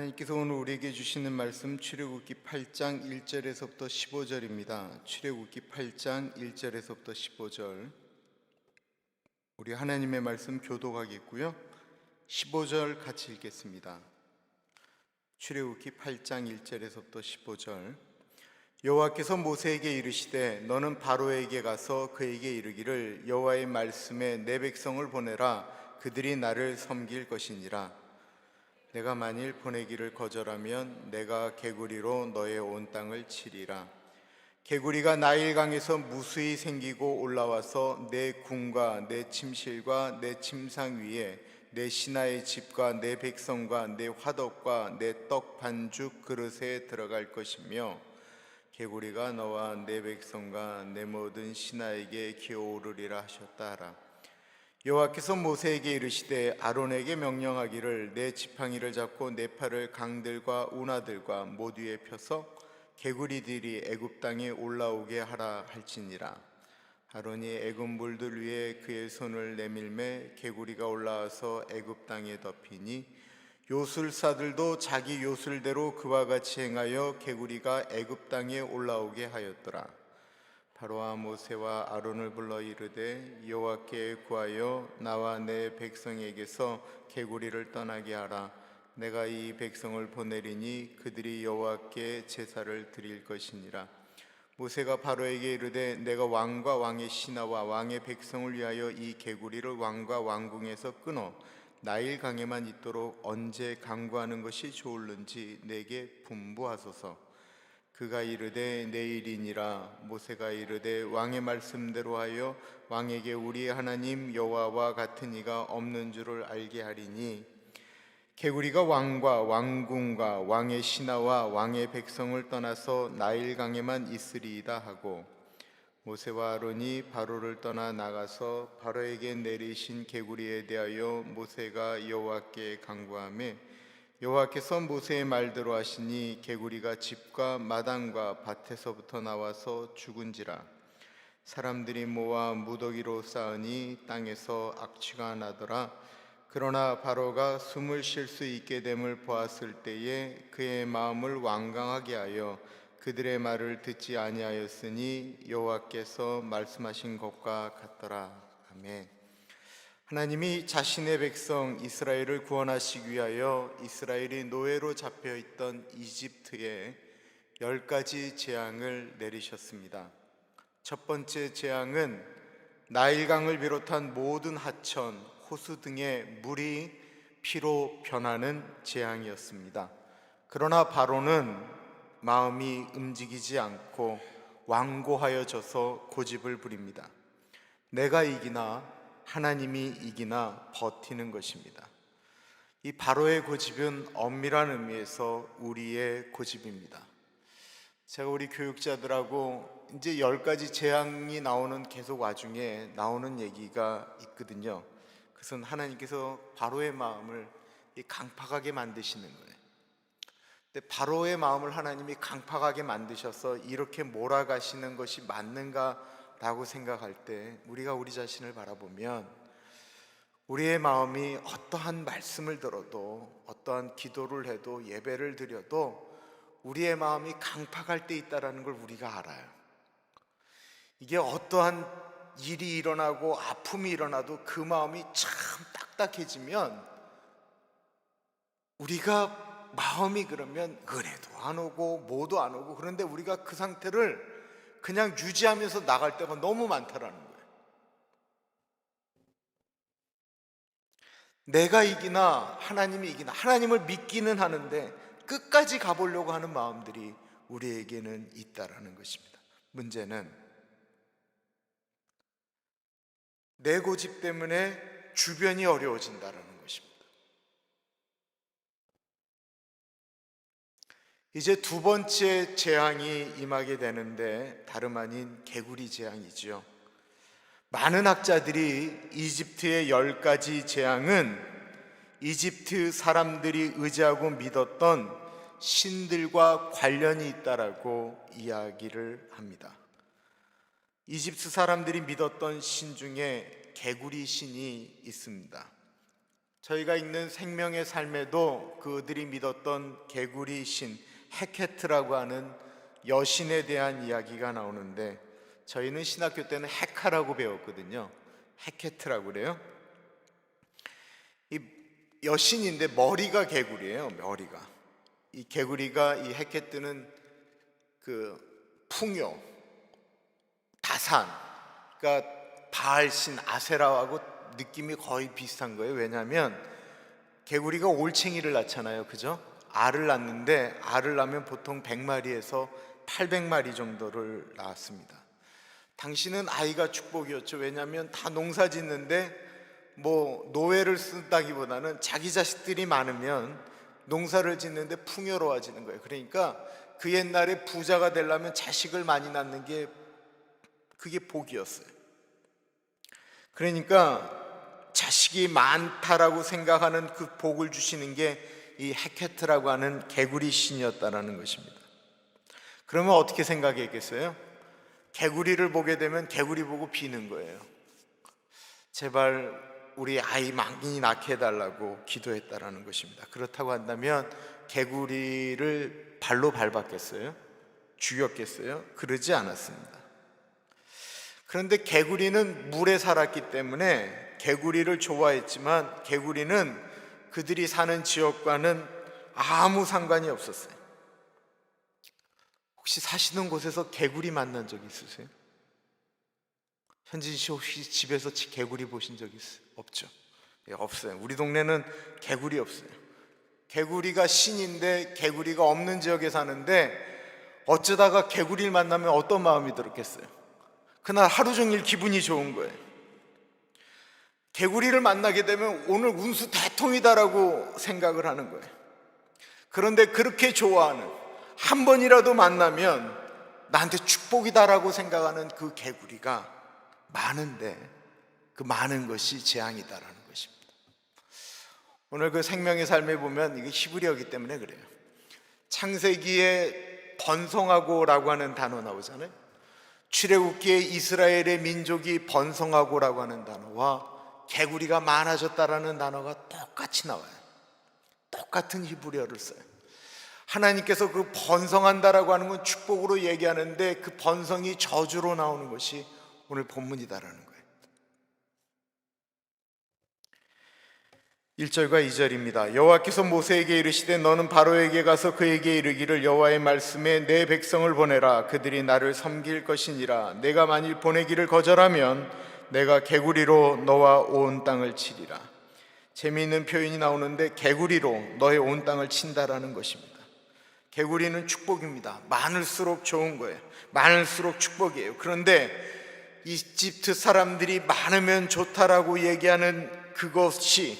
하나님께서 오늘 우리에게 주시는 말씀 출애굽기 8장 1절에서부터 15절입니다. 출애굽기 8장 1절에서부터 15절. 우리 하나님의 말씀 교독하겠고요. 15절 같이 읽겠습니다. 출애굽기 8장 1절에서부터 15절. 여호와께서 모세에게 이르시되 너는 바로에게 가서 그에게 이르기를 여호와의 말씀에 내 백성을 보내라. 그들이 나를 섬길 것이니라. 내가 만일 보내기를 거절하면 내가 개구리로 너의 온 땅을 치리라. 개구리가 나일강에서 무수히 생기고 올라와서 내 궁과 내 침실과 내 침상 위에 내 신하의 집과 내 백성과 내 화덕과 내 떡 반죽 그릇에 들어갈 것이며 개구리가 너와 내 백성과 내 모든 신하에게 기어오르리라 하셨다 하라. 여호와께서 모세에게 이르시되 아론에게 명령하기를 내 지팡이를 잡고 내 팔을 강들과 운하들과 모두에 펴서 개구리들이 애굽 땅에 올라오게 하라 할지니라. 아론이 애굽 물들 위에 그의 손을 내밀매 개구리가 올라와서 애굽 땅에 덮이니 요술사들도 자기 요술대로 그와 같이 행하여 개구리가 애굽 땅에 올라오게 하였더라. 바로와 모세와 아론을 불러 이르되 여호와께 구하여 나와 내 백성에게서 개구리를 떠나게 하라. 내가 이 백성을 보내리니 그들이 여호와께 제사를 드릴 것이니라. 모세가 바로에게 이르되 내가 왕과 왕의 신하와 왕의 백성을 위하여 이 개구리를 왕과 왕궁에서 끊어 나일 강에만 있도록 언제 강구하는 것이 좋을는지 내게 분부하소서. 그가 이르되 내일이니라. 모세가 이르되 왕의 말씀대로 하여 왕에게 우리 하나님 여호와와 같은 이가 없는 줄을 알게 하리니 개구리가 왕과 왕궁과 왕의 신하와 왕의 백성을 떠나서 나일강에만 있으리이다 하고 모세와 아론이 바로를 떠나 나가서 바로에게 내리신 개구리에 대하여 모세가 여호와께 간구하며 여호와께서 모세의 말대로 하시니 개구리가 집과 마당과 밭에서부터 나와서 죽은지라. 사람들이 모아 무더기로 쌓으니 땅에서 악취가 나더라. 그러나 바로가 숨을 쉴 수 있게 됨을 보았을 때에 그의 마음을 완강하게 하여 그들의 말을 듣지 아니하였으니 여호와께서 말씀하신 것과 같더라. 아멘. 하나님이 자신의 백성 이스라엘을 구원하시기 위하여 이스라엘이 노예로 잡혀있던 이집트에 10가지 재앙을 내리셨습니다. 첫 번째 재앙은 나일강을 비롯한 모든 하천, 호수 등의 물이 피로 변하는 재앙이었습니다. 그러나 바로는 마음이 움직이지 않고 완고하여져서 고집을 부립니다. 내가 이기나 하나님이 이기나 버티는 것입니다. 이 바로의 고집은 엄밀한 의미에서 우리의 고집입니다. 제가 우리 교육자들하고 이제 10가지 재앙이 나오는 계속 와중에 나오는 얘기가 있거든요. 그것은 하나님께서 바로의 마음을 강팍하게 만드시는 거예요. 근데 바로의 마음을 하나님이 강팍하게 만드셔서 이렇게 몰아가시는 것이 맞는가 라고 생각할 때 우리가 우리 자신을 바라보면 우리의 마음이 어떠한 말씀을 들어도 어떠한 기도를 해도 예배를 드려도 우리의 마음이 강팍할 때 있다는 걸 우리가 알아요. 이게 어떠한 일이 일어나고 아픔이 일어나도 그 마음이 참 딱딱해지면 우리가 마음이 그러면 은혜도 안 오고 뭐도 안 오고 그런데 우리가 그 상태를 그냥 유지하면서 나갈 때가 너무 많다라는 거예요. 내가 이기나 하나님이 이기나 하나님을 믿기는 하는데 끝까지 가보려고 하는 마음들이 우리에게는 있다라는 것입니다. 문제는 내 고집 때문에 주변이 어려워진다라는 것입니다. 이제 두 번째 재앙이 임하게 되는데 다름 아닌 개구리 재앙이지요. 많은 학자들이 이집트의 10가지 재앙은 이집트 사람들이 의지하고 믿었던 신들과 관련이 있다라고 이야기를 합니다. 이집트 사람들이 믿었던 신 중에 개구리 신이 있습니다. 저희가 읽는 생명의 삶에도 그들이 믿었던 개구리 신 헤케트라고 하는 여신에 대한 이야기가 나오는데, 저희는 신학교 때는 헤카라고 배웠거든요. 헤케트라고 그래요. 이 여신인데 머리가 개구리예요. 머리가. 이 개구리가, 이 헤케트는 그 풍요, 다산, 그러니까 바알신 아세라하고 느낌이 거의 비슷한 거예요. 왜냐하면 개구리가 올챙이를 낳잖아요, 그죠? 알을 낳는데, 알을 낳으면 보통 100마리에서 800마리 정도를 낳았습니다. 당시는 아이가 축복이었죠. 왜냐하면 다 농사 짓는데 뭐 노예를 쓴다기보다는 자기 자식들이 많으면 농사를 짓는데 풍요로워지는 거예요. 그러니까 그 옛날에 부자가 되려면 자식을 많이 낳는 게 그게 복이었어요. 그러니까 자식이 많다라고 생각하는 그 복을 주시는 게 이 헤케트라고 하는 개구리 신이었다라는 것입니다. 그러면 어떻게 생각했겠어요? 개구리를 보게 되면 개구리 보고 비는 거예요. 제발 우리 아이 많이 낳게 해달라고 기도했다라는 것입니다. 그렇다고 한다면 개구리를 발로 밟았겠어요? 죽였겠어요? 그러지 않았습니다. 그런데 개구리는 물에 살았기 때문에 개구리를 좋아했지만, 개구리는 그들이 사는 지역과는 아무 상관이 없었어요. 혹시 사시는 곳에서 개구리 만난 적 있으세요? 현진 씨 혹시 집에서 개구리 보신 적 있어요? 없죠? 예, 없어요. 우리 동네는 개구리 없어요. 개구리가 신인데 개구리가 없는 지역에 사는데, 어쩌다가 개구리를 만나면 어떤 마음이 들었겠어요? 그날 하루 종일 기분이 좋은 거예요. 개구리를 만나게 되면 오늘 운수 대통이다라고 생각을 하는 거예요. 그런데 그렇게 좋아하는, 한 번이라도 만나면 나한테 축복이다라고 생각하는 그 개구리가 많은데, 그 많은 것이 재앙이다라는 것입니다. 오늘 그 생명의 삶에 보면 이게 히브리어이기 때문에 그래요. 창세기에 번성하고라고 하는 단어 나오잖아요. 출애굽기에 이스라엘의 민족이 번성하고라고 하는 단어와 개구리가 많아졌다라는 단어가 똑같이 나와요. 똑같은 히브리어를 써요. 하나님께서 그 번성한다라고 하는 건 축복으로 얘기하는데, 그 번성이 저주로 나오는 것이 오늘 본문이다라는 거예요. 1절과 2절입니다. 여호와께서 모세에게 이르시되 너는 바로에게 가서 그에게 이르기를 여호와의 말씀에 내 백성을 보내라. 그들이 나를 섬길 것이니라. 내가 만일 보내기를 거절하면 내가 개구리로 너와 온 땅을 치리라. 재미있는 표현이 나오는데, 개구리로 너의 온 땅을 친다라는 것입니다. 개구리는 축복입니다. 많을수록 좋은 거예요. 많을수록 축복이에요. 그런데 이집트 사람들이 많으면 좋다라고 얘기하는 그것이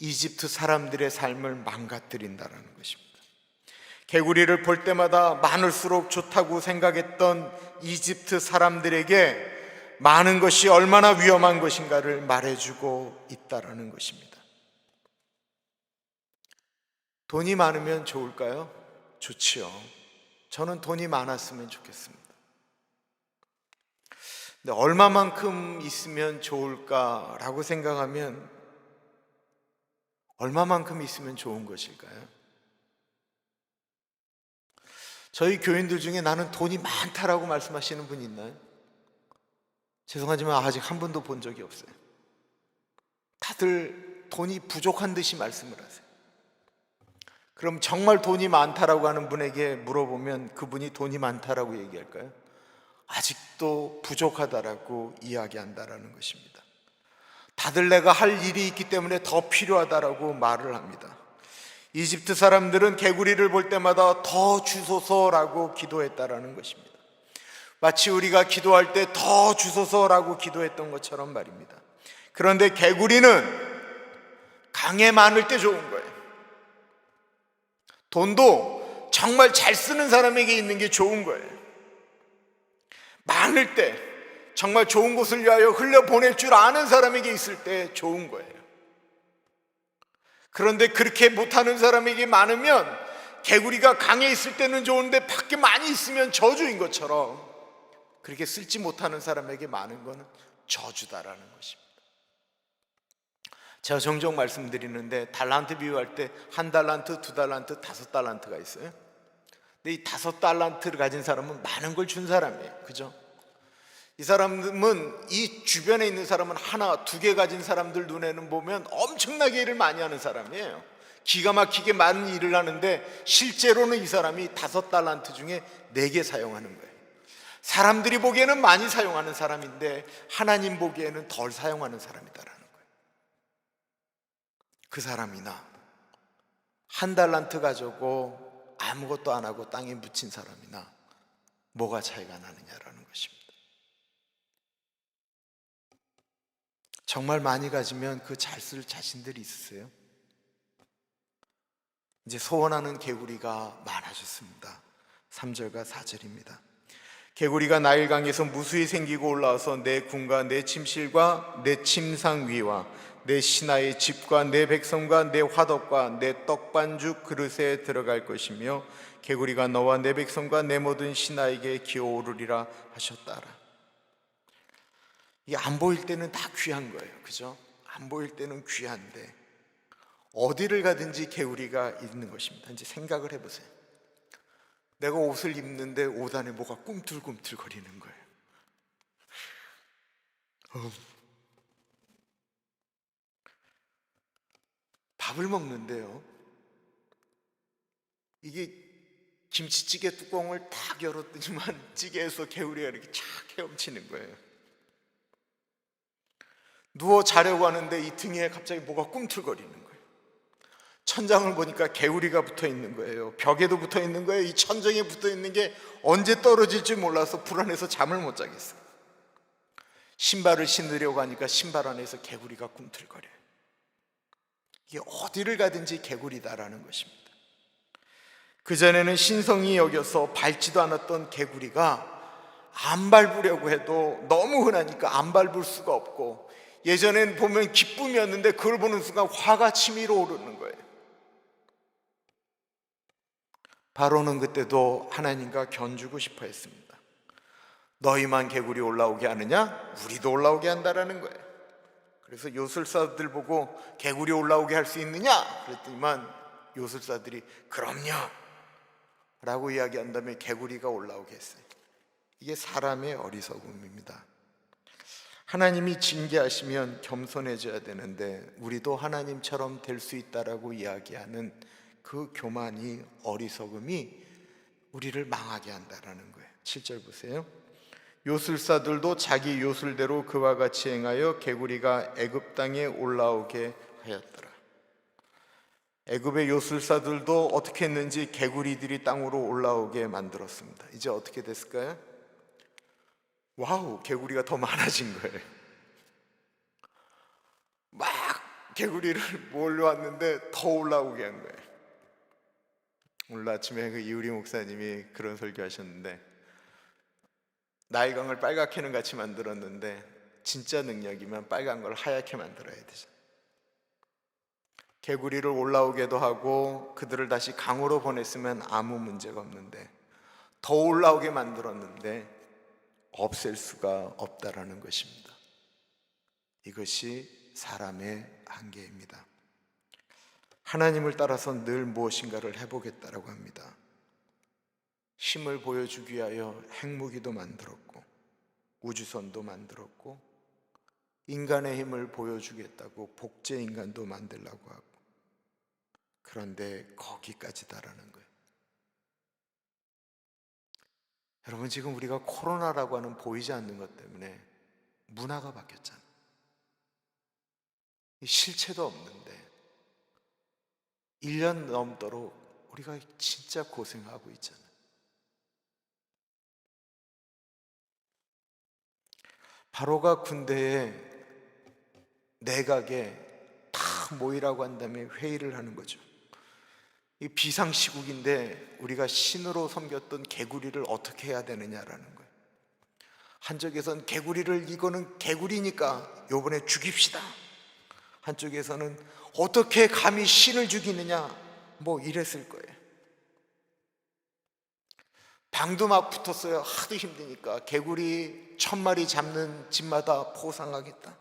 이집트 사람들의 삶을 망가뜨린다라는 것입니다. 개구리를 볼 때마다 많을수록 좋다고 생각했던 이집트 사람들에게 많은 것이 얼마나 위험한 것인가를 말해주고 있다라는 것입니다. 돈이 많으면 좋을까요? 좋지요. 저는 돈이 많았으면 좋겠습니다. 근데 얼마만큼 있으면 좋을까라고 생각하면, 얼마만큼 있으면 좋은 것일까요? 저희 교인들 중에 나는 돈이 많다라고 말씀하시는 분 있나요? 죄송하지만 아직 한 분도 본 적이 없어요. 다들 돈이 부족한 듯이 말씀을 하세요. 그럼 정말 돈이 많다라고 하는 분에게 물어보면 그분이 돈이 많다라고 얘기할까요? 아직도 부족하다라고 이야기한다라는 것입니다. 다들 내가 할 일이 있기 때문에 더 필요하다라고 말을 합니다. 이집트 사람들은 개구리를 볼 때마다 더 주소서라고 기도했다라는 것입니다. 마치 우리가 기도할 때 더 주소서라고 기도했던 것처럼 말입니다. 그런데 개구리는 강에 많을 때 좋은 거예요. 돈도 정말 잘 쓰는 사람에게 있는 게 좋은 거예요. 많을 때, 정말 좋은 곳을 위하여 흘려보낼 줄 아는 사람에게 있을 때 좋은 거예요. 그런데 그렇게 못하는 사람에게 많으면, 개구리가 강에 있을 때는 좋은데 밖에 많이 있으면 저주인 것처럼, 그렇게 쓸지 못하는 사람에게 많은 것은 저주다라는 것입니다. 제가 종종 말씀드리는데 달란트 비유할 때 한 달란트, 두 달란트, 다섯 달란트가 있어요. 근데 이 다섯 달란트를 가진 사람은 많은 걸 준 사람이에요. 그죠? 이 사람은, 이 주변에 있는 사람은 하나, 두 개 가진 사람들 눈에는 보면 엄청나게 일을 많이 하는 사람이에요. 기가 막히게 많은 일을 하는데 실제로는 이 사람이 다섯 달란트 중에 네 개 사용하는 거예요. 사람들이 보기에는 많이 사용하는 사람인데 하나님 보기에는 덜 사용하는 사람이다라는 거예요. 그 사람이나 한 달란트 가지고 아무것도 안 하고 땅에 묻힌 사람이나 뭐가 차이가 나느냐라는 것입니다. 정말 많이 가지면 그 잘 쓸 자신들이 있으세요? 이제 소원하는 개구리가 많아졌습니다. 3절과 4절입니다. 개구리가 나일강에서 무수히 생기고 올라와서 내 궁과 내 침실과 내 침상 위와 내 신하의 집과 내 백성과 내 화덕과 내 떡반죽 그릇에 들어갈 것이며 개구리가 너와 내 백성과 내 모든 신하에게 기어오르리라 하셨다라. 이게 안 보일 때는 다 귀한 거예요. 그죠? 안 보일 때는 귀한데 어디를 가든지 개구리가 있는 것입니다. 이제 생각을 해보세요. 내가 옷을 입는데 옷 안에 뭐가 꿈틀꿈틀 거리는 거예요. 밥을 먹는데요, 이게 김치찌개 뚜껑을 탁 열었더니만 찌개에서 개구리가 이렇게 쫙 헤엄치는 거예요. 누워 자려고 하는데 이 등에 갑자기 뭐가 꿈틀거리는 거예요. 천장을 보니까 개구리가 붙어 있는 거예요. 벽에도 붙어 있는 거예요. 이 천장에 붙어 있는 게 언제 떨어질지 몰라서 불안해서 잠을 못 자겠어요. 신발을 신으려고 하니까 신발 안에서 개구리가 꿈틀거려요. 이게 어디를 가든지 개구리다라는 것입니다. 그전에는 신성히 여겨서 밟지도 않았던 개구리가 안 밟으려고 해도 너무 흔하니까 안 밟을 수가 없고, 예전엔 보면 기쁨이었는데 그걸 보는 순간 화가 치밀어 오르는 거예요. 바로는 그때도 하나님과 견주고 싶어 했습니다. 너희만 개구리 올라오게 하느냐? 우리도 올라오게 한다라는 거예요. 그래서 요술사들 보고 개구리 올라오게 할 수 있느냐? 그랬더니만 요술사들이 그럼요 라고 이야기한 다음에 개구리가 올라오게 했어요. 이게 사람의 어리석음입니다. 하나님이 징계하시면 겸손해져야 되는데 우리도 하나님처럼 될 수 있다라고 이야기하는 그 교만이, 어리석음이 우리를 망하게 한다라는 거예요. 7절 보세요. 요술사들도 자기 요술대로 그와 같이 행하여 개구리가 애굽 땅에 올라오게 하였더라. 애굽의 요술사들도 어떻게 했는지 개구리들이 땅으로 올라오게 만들었습니다. 이제 어떻게 됐을까요? 와우, 개구리가 더 많아진 거예요. 막 개구리를 몰려왔는데 더 올라오게 한 거예요. 오늘 아침에 그 이우리 목사님이 그런 설교하셨는데, 나일강을 빨갛게는 같이 만들었는데 진짜 능력이면 빨간 걸 하얗게 만들어야 되죠. 개구리를 올라오게도 하고 그들을 다시 강으로 보냈으면 아무 문제가 없는데 더 올라오게 만들었는데 없앨 수가 없다라는 것입니다. 이것이 사람의 한계입니다. 하나님을 따라서 늘 무엇인가를 해보겠다라고 합니다. 힘을 보여주기 위하여 핵무기도 만들었고 우주선도 만들었고 인간의 힘을 보여주겠다고 복제인간도 만들려고 하고, 그런데 거기까지다라는 거예요. 여러분, 지금 우리가 코로나라고 하는 보이지 않는 것 때문에 문화가 바뀌었잖아요. 실체도 없는데 1년 넘도록 우리가 진짜 고생하고 있잖아요. 바로가 군대에 내각에 다 모이라고 한 다음에 회의를 하는 거죠. 이 비상시국인데 우리가 신으로 섬겼던 개구리를 어떻게 해야 되느냐라는 거예요. 한쪽에서는 개구리를, 이거는 개구리니까 요번에 죽입시다. 한쪽에서는 어떻게 감히 신을 죽이느냐, 뭐 이랬을 거예요. 방도 막 붙었어요. 하도 힘드니까. 개구리 1000마리 잡는 집마다 포상하겠다.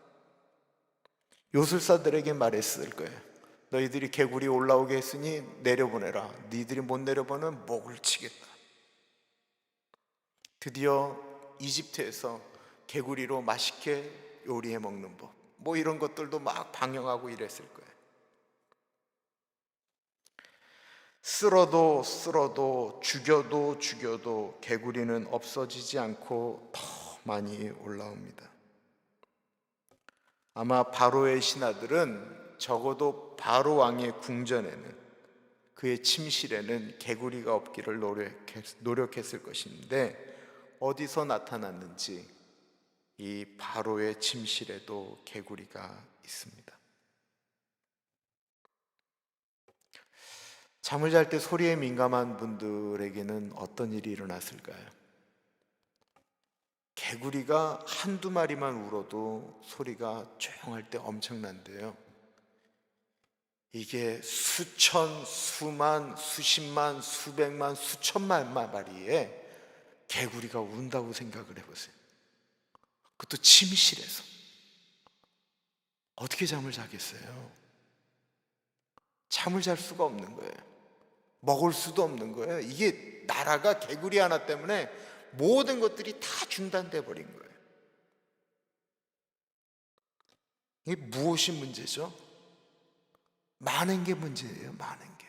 요술사들에게 말했을 거예요. 너희들이 개구리 올라오게 했으니 내려보내라. 너희들이 못 내려보면 목을 치겠다. 드디어 이집트에서 개구리로 맛있게 요리해 먹는 법, 뭐 이런 것들도 막 방영하고 이랬을 거예요. 쓸어도 죽여도 개구리는 없어지지 않고 더 많이 올라옵니다. 아마 바로의 신하들은 적어도 바로 왕의 궁전에는, 그의 침실에는 개구리가 없기를 노력했을 것인데, 어디서 나타났는지 이 바로의 침실에도 개구리가 있습니다. 잠을 잘 때 소리에 민감한 분들에게는 어떤 일이 일어났을까요? 개구리가 한두 마리만 울어도 소리가 조용할 때 엄청난데요, 이게 수천, 수만, 수십만, 수백만, 수천만 마리의 개구리가 운다고 생각을 해보세요. 그것도 침실에서. 어떻게 잠을 자겠어요? 잠을 잘 수가 없는 거예요. 먹을 수도 없는 거예요. 이게 나라가 개구리 하나 때문에 모든 것들이 다 중단돼 버린 거예요. 이게 무엇이 문제죠? 많은 게 문제예요. 많은 게.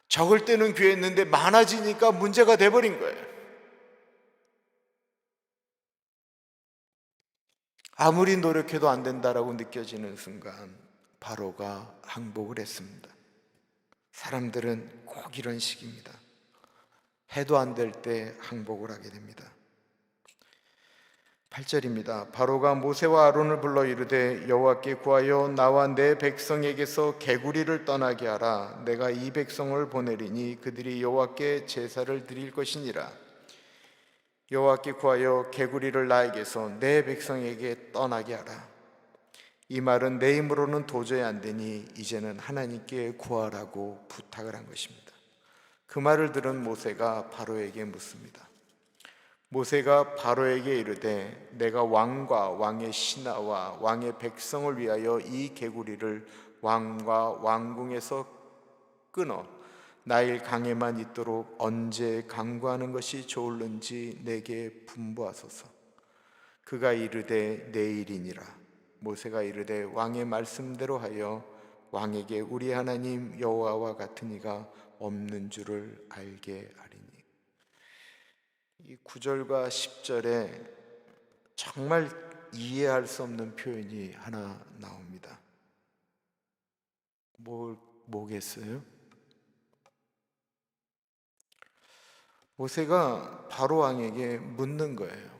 적을 때는 귀했는데 많아지니까 문제가 돼버린 거예요. 아무리 노력해도 안 된다라고 느껴지는 순간 바로가 항복을 했습니다. 사람들은 꼭 이런 식입니다. 해도 안 될 때 항복을 하게 됩니다. 8절입니다. 바로가 모세와 아론을 불러 이르되 여호와께 구하여 나와 내 백성에게서 개구리를 떠나게 하라. 내가 이 백성을 보내리니 그들이 여호와께 제사를 드릴 것이니라. 여호와께 구하여 개구리를 나에게서 내 백성에게 떠나게 하라. 이 말은 내 힘으로는 도저히 안 되니 이제는 하나님께 구하라고 부탁을 한 것입니다. 그 말을 들은 모세가 바로에게 묻습니다. 모세가 바로에게 이르되 내가 왕과 왕의 신하와 왕의 백성을 위하여 이 개구리를 왕과 왕궁에서 끊어 나일 강에만 있도록 언제 강구하는 것이 좋을는지 내게 분부하소서. 그가 이르되 내일이니라. 모세가 이르되 왕의 말씀대로 하여 왕에게 우리 하나님 여호와와 같은 이가 없는 줄을 알게 하리니. 이 9절과 10절에 정말 이해할 수 없는 표현이 하나 나옵니다. 뭐겠어요? 모세가 바로 왕에게 묻는 거예요.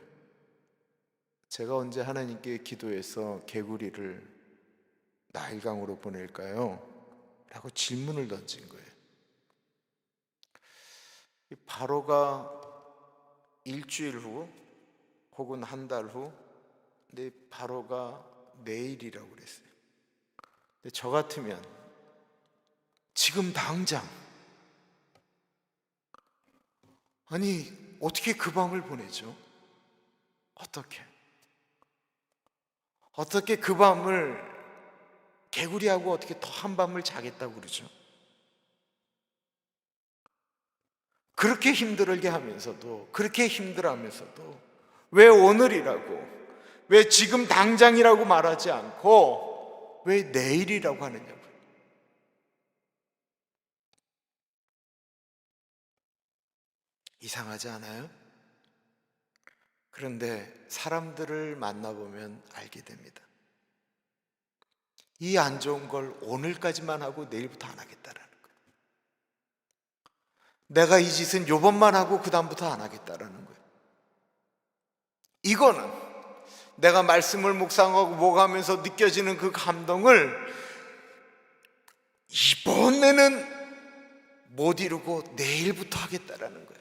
제가 언제 하나님께 기도해서 개구리를 나일강으로 보낼까요? 라고 질문을 던진 거예요. 바로가 일주일 후 혹은 한 달 후, 근데 바로가 내일이라고 그랬어요. 근데 저 같으면 지금 당장, 아니 어떻게 그 밤을 보내죠? 어떻게 그 밤을 개구리하고 어떻게 더 한 밤을 자겠다고 그러죠? 그렇게 힘들게 하면서도, 그렇게 힘들어하면서도 왜 오늘이라고, 왜 지금 당장이라고 말하지 않고 왜 내일이라고 하느냐고요. 이상하지 않아요? 그런데 사람들을 만나보면 알게 됩니다. 이 안 좋은 걸 오늘까지만 하고 내일부터 안 하겠다라는 거예요. 내가 이 짓은 요번만 하고 그 다음부터 안 하겠다라는 거예요. 이거는 내가 말씀을 묵상하고 목하면서 느껴지는 그 감동을 이번에는 못 이루고 내일부터 하겠다라는 거예요.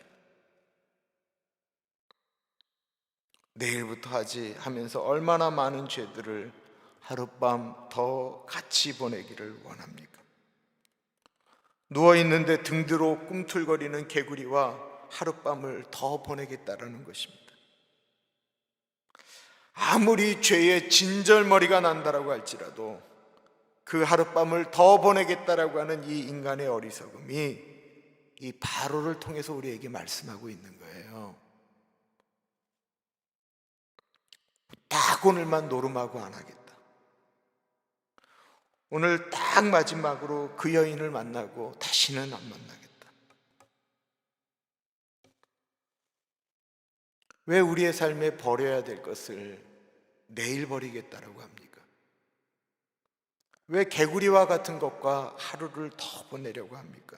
내일부터 하지 하면서 얼마나 많은 죄들을 하룻밤 더 같이 보내기를 원합니까? 누워있는데 등 뒤로 꿈틀거리는 개구리와 하룻밤을 더 보내겠다라는 것입니다. 아무리 죄의 진절머리가 난다라고 할지라도 그 하룻밤을 더 보내겠다라고 하는 이 인간의 어리석음이 이 바로를 통해서 우리에게 말씀하고 있는 거예요. 딱 오늘만 노름하고 안 하겠다. 오늘 딱 마지막으로 그 여인을 만나고 다시는 안 만나겠다. 왜 우리의 삶에 버려야 될 것을 내일 버리겠다라고 합니까? 왜 개구리와 같은 것과 하루를 더 보내려고 합니까?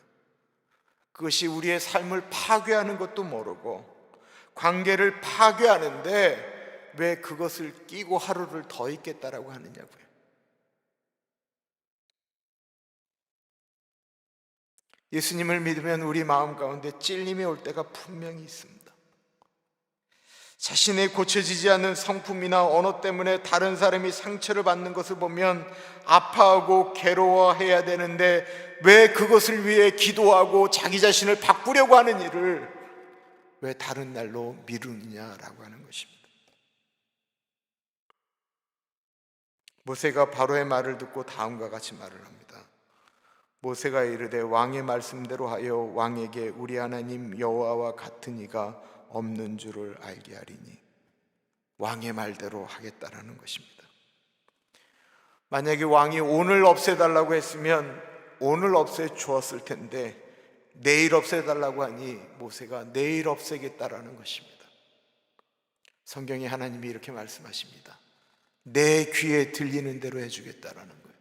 그것이 우리의 삶을 파괴하는 것도 모르고 관계를 파괴하는데 왜 그것을 끼고 하루를 더 있겠다라고 하느냐고요. 예수님을 믿으면 우리 마음 가운데 찔림이 올 때가 분명히 있습니다. 자신의 고쳐지지 않는 성품이나 언어 때문에 다른 사람이 상처를 받는 것을 보면 아파하고 괴로워해야 되는데 왜 그것을 위해 기도하고 자기 자신을 바꾸려고 하는 일을 왜 다른 날로 미루느냐라고 하는 것입니다. 모세가 바로의 말을 듣고 다음과 같이 말을 합니다. 모세가 이르되 왕의 말씀대로 하여 왕에게 우리 하나님 여호와와 같은 이가 없는 줄을 알게 하리니, 왕의 말대로 하겠다라는 것입니다. 만약에 왕이 오늘 없애달라고 했으면 오늘 없애 주었을 텐데 내일 없애달라고 하니 모세가 내일 없애겠다라는 것입니다. 성경에 하나님이 이렇게 말씀하십니다. 내 귀에 들리는 대로 해주겠다라는 거예요.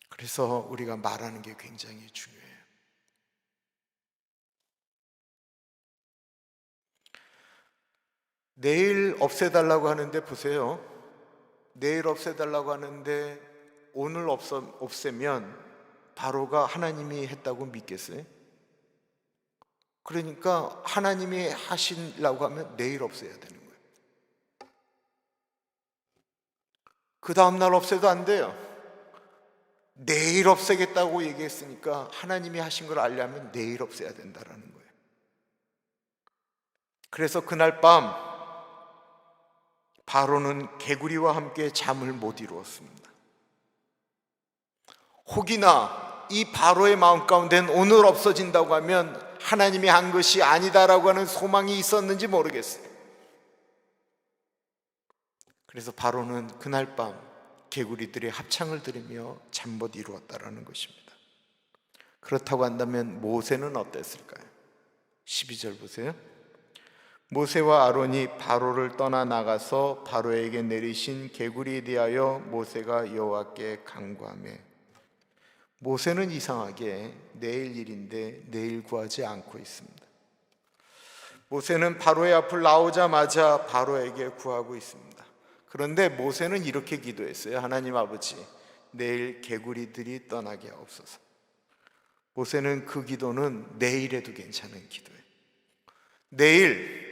그래서 우리가 말하는 게 굉장히 중요해요. 내일 없애달라고 하는데 보세요. 내일 없애달라고 하는데 오늘 없애면 바로가 하나님이 했다고 믿겠어요? 그러니까 하나님이 하시려고 하면 내일 없애야 되는 거예요. 그 다음날 없애도 안 돼요. 내일 없애겠다고 얘기했으니까 하나님이 하신 걸 알려면 내일 없애야 된다는 거예요. 그래서 그날 밤 바로는 개구리와 함께 잠을 못 이루었습니다. 혹이나 이 바로의 마음 가운데는 오늘 없어진다고 하면 하나님이 한 것이 아니다라고 하는 소망이 있었는지 모르겠어요. 그래서 바로는 그날 밤 개구리들의 합창을 들으며 잠 못 이루었다라는 것입니다. 그렇다고 한다면 모세는 어땠을까요? 12절 보세요. 모세와 아론이 바로를 떠나 나가서 바로에게 내리신 개구리에 대하여 모세가 여호와께 간구하며, 모세는 이상하게 내일 일인데 내일 구하지 않고 있습니다. 모세는 바로의 앞을 나오자마자 바로에게 구하고 있습니다. 그런데 모세는 이렇게 기도했어요. 하나님 아버지, 내일 개구리들이 떠나게 하옵소서. 모세는 그 기도는 내일에도 괜찮은 기도예요. 내일,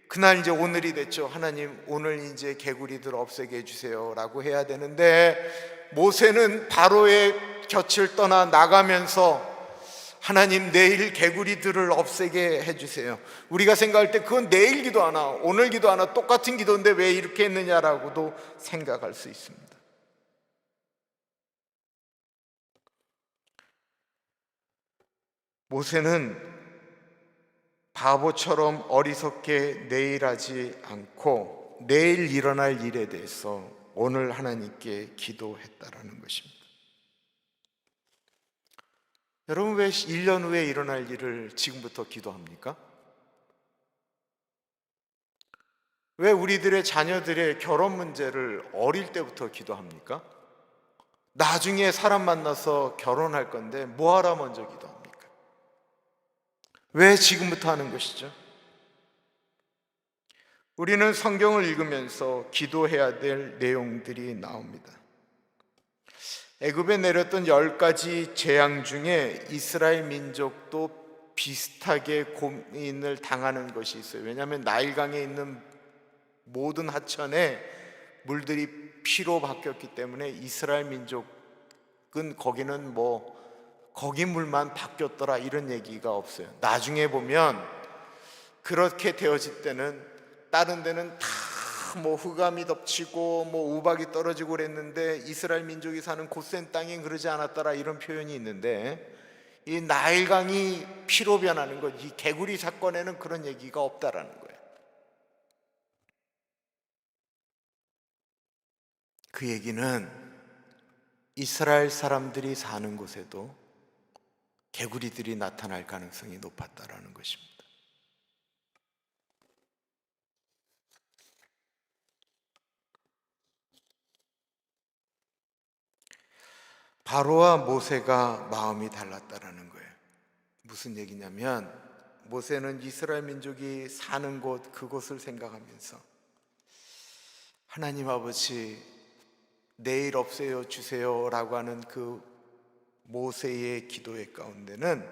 그날 이제 오늘이 됐죠. 하나님, 오늘 이제 개구리들 없애게 해주세요 라고 해야 되는데 모세는 바로의 곁을 떠나 나가면서 하나님, 내일 개구리들을 없애게 해주세요. 우리가 생각할 때 그건 내일 기도하나 오늘 기도하나 똑같은 기도인데 왜 이렇게 했느냐라고도 생각할 수 있습니다. 모세는 바보처럼 어리석게 내일 하지 않고 내일 일어날 일에 대해서 오늘 하나님께 기도했다라는 것입니다. 여러분, 왜 1년 후에 일어날 일을 지금부터 기도합니까? 왜 우리들의 자녀들의 결혼 문제를 어릴 때부터 기도합니까? 나중에 사람 만나서 결혼할 건데 뭐하러 먼저 기도합니까? 왜 지금부터 하는 것이죠? 우리는 성경을 읽으면서 기도해야 될 내용들이 나옵니다. 애굽에 내렸던 10가지 재앙 중에 이스라엘 민족도 비슷하게 고민을 당하는 것이 있어요. 왜냐하면 나일강에 있는 모든 하천에 물들이 피로 바뀌었기 때문에 이스라엘 민족은 거기는 거기 물만 바뀌었더라 이런 얘기가 없어요. 나중에 보면 그렇게 되어질 때는 다른 데는 다 뭐 흑암이 덮치고 뭐 우박이 떨어지고 그랬는데 이스라엘 민족이 사는 고센 땅엔 그러지 않았더라, 이런 표현이 있는데, 이 나일강이 피로 변하는 것, 이 개구리 사건에는 그런 얘기가 없다라는 거예요. 그 얘기는 이스라엘 사람들이 사는 곳에도 개구리들이 나타날 가능성이 높았다라는 것입니다. 바로와 모세가 마음이 달랐다라는 거예요. 무슨 얘기냐면, 모세는 이스라엘 민족이 사는 곳, 그곳을 생각하면서 하나님 아버지, 내일 없애어 주세요 라고 하는 그 모세의 기도의 가운데는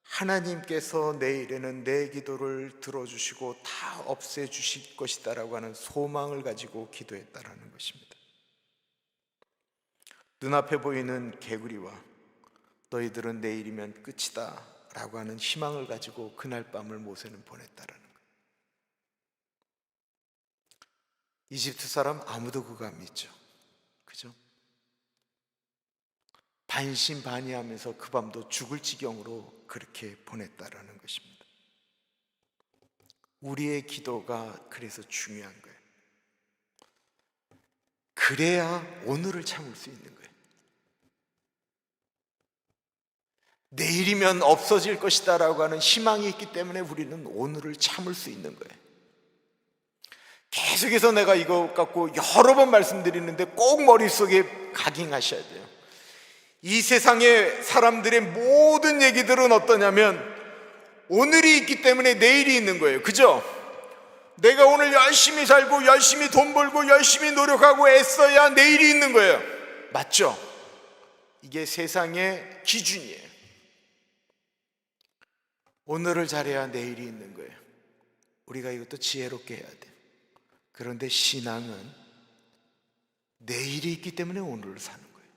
하나님께서 내일에는 내 기도를 들어주시고 다 없애주실 것이다 라고 하는 소망을 가지고 기도했다라는 것입니다. 눈앞에 보이는 개구리와 너희들은 내일이면 끝이다 라고 하는 희망을 가지고 그날 밤을 모세는 보냈다라는 거예요. 이집트 사람 아무도 그거 안 믿죠. 그죠? 반신반의하면서 그 밤도 죽을 지경으로 그렇게 보냈다라는 것입니다. 우리의 기도가 그래서 중요한 거예요. 그래야 오늘을 참을 수 있는 거예요. 내일이면 없어질 것이다 라고 하는 희망이 있기 때문에 우리는 오늘을 참을 수 있는 거예요. 계속해서 내가 이거 갖고 여러 번 말씀드리는데 꼭 머릿속에 각인하셔야 돼요. 이 세상의 사람들의 모든 얘기들은 어떠냐면 오늘이 있기 때문에 내일이 있는 거예요. 그죠? 내가 오늘 열심히 살고 열심히 돈 벌고 열심히 노력하고 애써야 내일이 있는 거예요. 맞죠? 이게 세상의 기준이에요. 오늘을 잘해야 내일이 있는 거예요. 우리가 이것도 지혜롭게 해야 돼요. 그런데 신앙은 내일이 있기 때문에 오늘을 사는 거예요.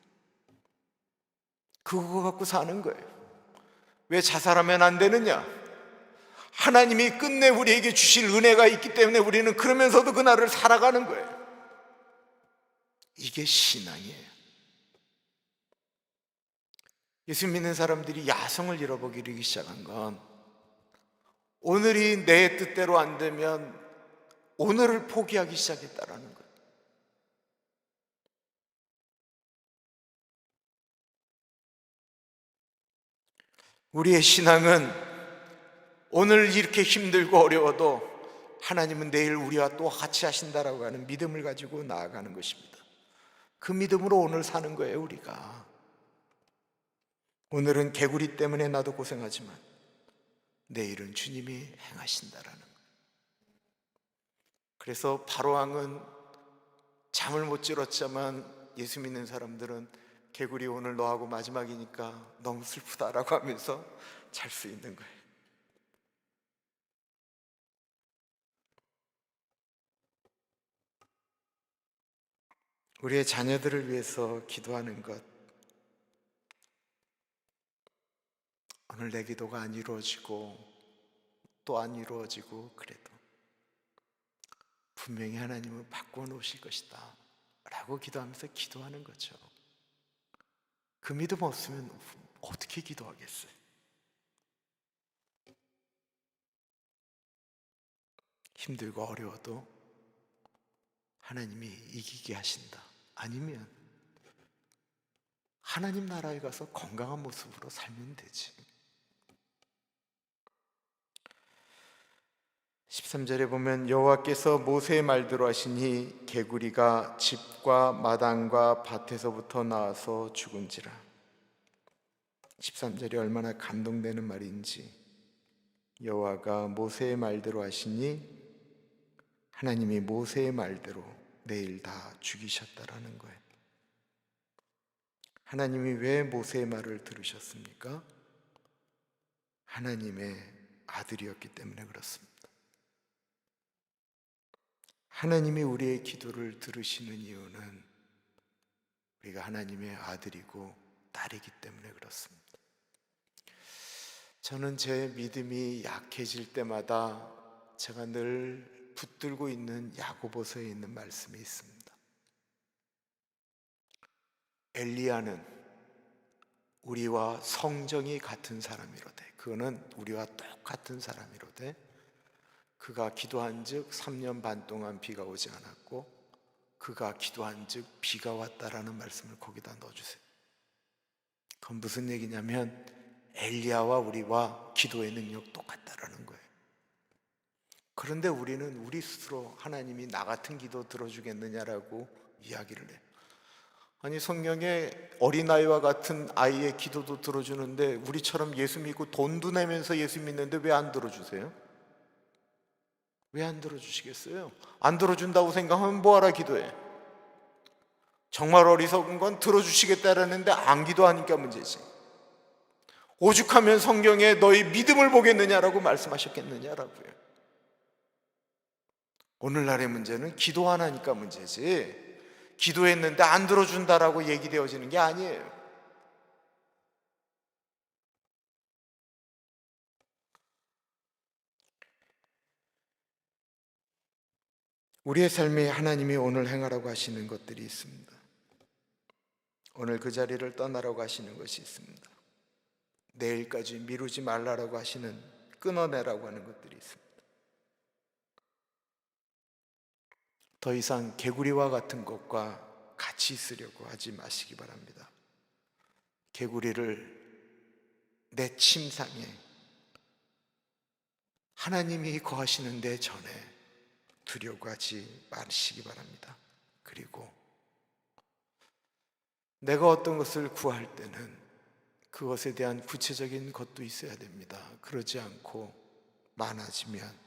그거 갖고 사는 거예요. 왜 자살하면 안 되느냐? 하나님이 끝내 우리에게 주실 은혜가 있기 때문에 우리는 그러면서도 그날을 살아가는 거예요. 이게 신앙이에요. 예수 믿는 사람들이 야성을 잃어버리기 시작한 건 오늘이 내 뜻대로 안 되면 오늘을 포기하기 시작했다라는 거예요. 우리의 신앙은 오늘 이렇게 힘들고 어려워도 하나님은 내일 우리와 또 같이 하신다라고 하는 믿음을 가지고 나아가는 것입니다. 그 믿음으로 오늘 사는 거예요. 우리가 오늘은 개구리 때문에 나도 고생하지만 내일은 주님이 행하신다라는 거예요. 그래서 바로왕은 잠을 못 들었지만 예수 믿는 사람들은 개구리 오늘 너하고 마지막이니까 너무 슬프다라고 하면서 잘 수 있는 거예요. 우리의 자녀들을 위해서 기도하는 것, 오늘 내 기도가 안 이루어지고 또 안 이루어지고 그래도 분명히 하나님은 바꿔 놓으실 것이다 라고 기도하면서 기도하는 거죠. 그 믿음 없으면 어떻게 기도하겠어요? 힘들고 어려워도 하나님이 이기게 하신다. 아니면 하나님 나라에 가서 건강한 모습으로 살면 되지. 13절에 보면 여호와께서 모세의 말대로 하시니 개구리가 집과 마당과 밭에서부터 나와서 죽은지라. 13절이 얼마나 감동되는 말인지, 여호와가 모세의 말대로 하시니 하나님이 모세의 말대로 내일 다 죽이셨다라는 거예요. 하나님이 왜 모세의 말을 들으셨습니까? 하나님의 아들이었기 때문에 그렇습니다. 하나님이 우리의 기도를 들으시는 이유는 우리가 하나님의 아들이고 딸이기 때문에 그렇습니다. 저는 제 믿음이 약해질 때마다 제가 늘 붙들고 있는 야고보서에 있는 말씀이 있습니다. 엘리야는 우리와 성정이 같은 사람이로되, 그는 우리와 똑같은 사람이로되, 그가 기도한 즉 3년 반 동안 비가 오지 않았고 그가 기도한 즉 비가 왔다라는 말씀을 거기다 넣어주세요. 그건 무슨 얘기냐면 엘리야와 우리와 기도의 능력 똑같다라는 거예요. 그런데 우리는 우리 스스로 하나님이 나 같은 기도 들어주겠느냐라고 이야기를 해요. 아니, 성경에 어린아이와 같은 아이의 기도도 들어주는데 우리처럼 예수 믿고 돈도 내면서 예수 믿는데 왜 안 들어주세요? 왜 안 들어주시겠어요? 안 들어준다고 생각하면 뭐하라 기도해? 정말 어리석은 건 들어주시겠다라는데 안 기도하니까 문제지. 오죽하면 성경에 너희 믿음을 보겠느냐라고 말씀하셨겠느냐라고요. 오늘날의 문제는 기도 안 하니까 문제지, 기도했는데 안 들어준다라고 얘기되어지는 게 아니에요. 우리의 삶에 하나님이 오늘 행하라고 하시는 것들이 있습니다. 오늘 그 자리를 떠나라고 하시는 것이 있습니다. 내일까지 미루지 말라라고 하시는, 끊어내라고 하는 것들이 있습니다. 더 이상 개구리와 같은 것과 같이 있으려고 하지 마시기 바랍니다. 개구리를 내 침상에 하나님이 거하시는 데 전에 두려고 하지 마시기 바랍니다. 그리고 내가 어떤 것을 구할 때는 그것에 대한 구체적인 것도 있어야 됩니다. 그러지 않고 많아지면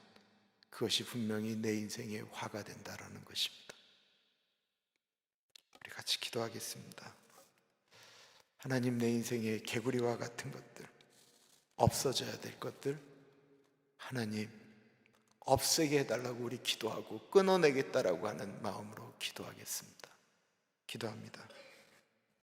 그것이 분명히 내 인생의 화가 된다라는 것입니다. 우리 같이 기도하겠습니다. 하나님, 내 인생의 개구리와 같은 것들, 없어져야 될 것들, 하나님 없애게 해달라고 우리 기도하고 끊어내겠다라고 하는 마음으로 기도하겠습니다. 기도합니다.